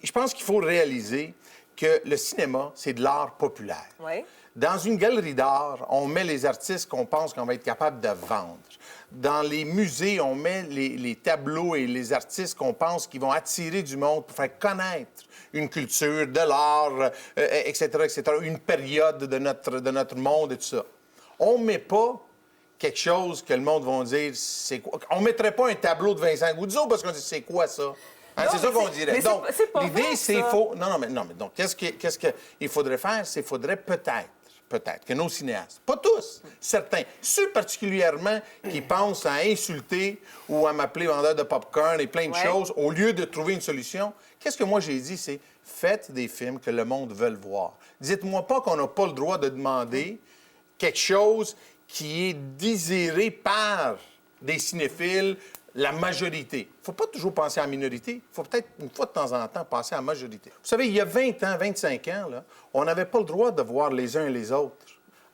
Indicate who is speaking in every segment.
Speaker 1: Je pense qu'il faut réaliser que le cinéma, c'est de l'art populaire.
Speaker 2: Oui.
Speaker 1: Dans une galerie d'art, on met les artistes qu'on pense qu'on va être capable de vendre. Dans les musées, on met les tableaux et les artistes qu'on pense qui vont attirer du monde pour faire connaître une culture, de l'art, etc., etc., une période de notre monde et tout ça. On ne met pas quelque chose que le monde va dire, c'est quoi? On ne mettrait pas un tableau de Vincent Goudzot parce qu'on dit, c'est quoi ça? Hein, c'est ça qu'on dirait. Donc, l'idée, c'est faux. Non, mais donc, qu'est-ce qu'il faudrait faire? C'est qu'il faudrait peut-être que nos cinéastes, pas tous, certains, ceux particulièrement qui pensent à insulter ou à m'appeler vendeur de popcorn et plein de choses, au lieu de trouver une solution, qu'est-ce que moi j'ai dit? C'est faites des films que le monde veut voir. Dites-moi pas qu'on n'a pas le droit de demander quelque chose qui est désiré par des cinéphiles, la majorité. Il ne faut pas toujours penser à la minorité. Il faut peut-être, une fois de temps en temps, penser à la majorité. Vous savez, il y a 20 ans, 25 ans, là, on n'avait pas le droit de voir les uns et les autres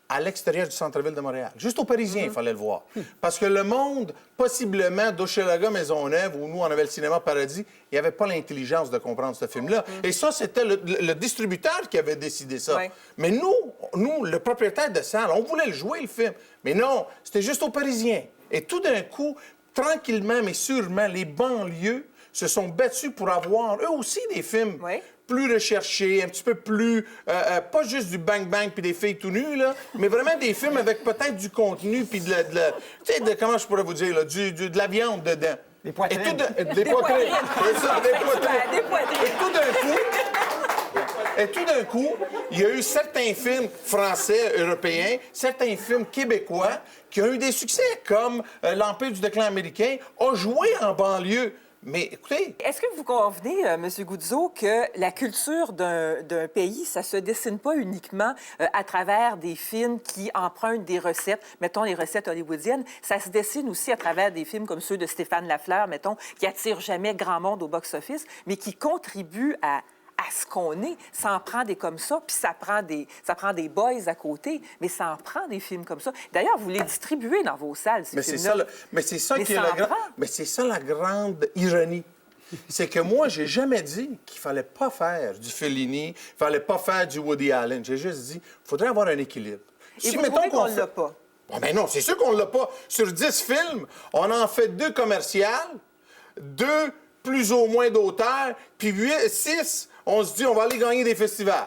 Speaker 1: à l'extérieur du centre-ville de Montréal. Juste aux Parisiens, il fallait le voir. Parce que le monde, possiblement, d'Hochelaga, Maisonneuve, où nous, on avait le cinéma Paradis, il n'y avait pas l'intelligence de comprendre ce film-là. Et ça, c'était le distributeur qui avait décidé ça. Mais nous, le propriétaire de salle, on voulait le jouer, le film. Mais non, c'était juste aux Parisiens. Et tout d'un coup, tranquillement mais sûrement, les banlieues se sont battus pour avoir, eux aussi, des films plus recherchés, un petit peu plus... pas juste du bang-bang puis des filles tout nues, là, mais vraiment des films avec peut-être du contenu puis tu sais, comment je pourrais vous dire, là, de la viande dedans.
Speaker 3: Des poitrines.
Speaker 1: Des poitrines. C'est ça, des poitrines.
Speaker 2: Des poitrines.
Speaker 1: Et tout d'un coup, il y a eu certains films français, européens, certains films québécois qui ont eu des succès, comme L'Empire du déclin américain a joué en banlieue. Mais écoutez...
Speaker 2: Est-ce que vous convenez, M. Goudzot, que la culture d'un pays, ça se dessine pas uniquement à travers des films qui empruntent des recettes, mettons les recettes hollywoodiennes, ça se dessine aussi à travers des films comme ceux de Stéphane Lafleur, mettons, qui attirent jamais grand monde au box-office, mais qui contribuent à ce qu'on est. Ça en prend des comme ça, puis ça prend des boys à côté, mais ça en prend des films comme ça. D'ailleurs, vous les distribuez dans vos salles, ces films-là.
Speaker 1: Mais c'est ça la grande ironie. C'est que moi, j'ai jamais dit qu'il fallait pas faire du Fellini, il fallait pas faire du Woody Allen. J'ai juste dit qu'il faudrait avoir un équilibre.
Speaker 2: Et vous trouvez qu'on l'a pas?
Speaker 1: Bon, ben non, c'est sûr qu'on l'a pas. Sur 10 films, on en fait 2 commerciales, 2 plus ou moins d'auteurs, puis 6, on se dit on va aller gagner des festivals.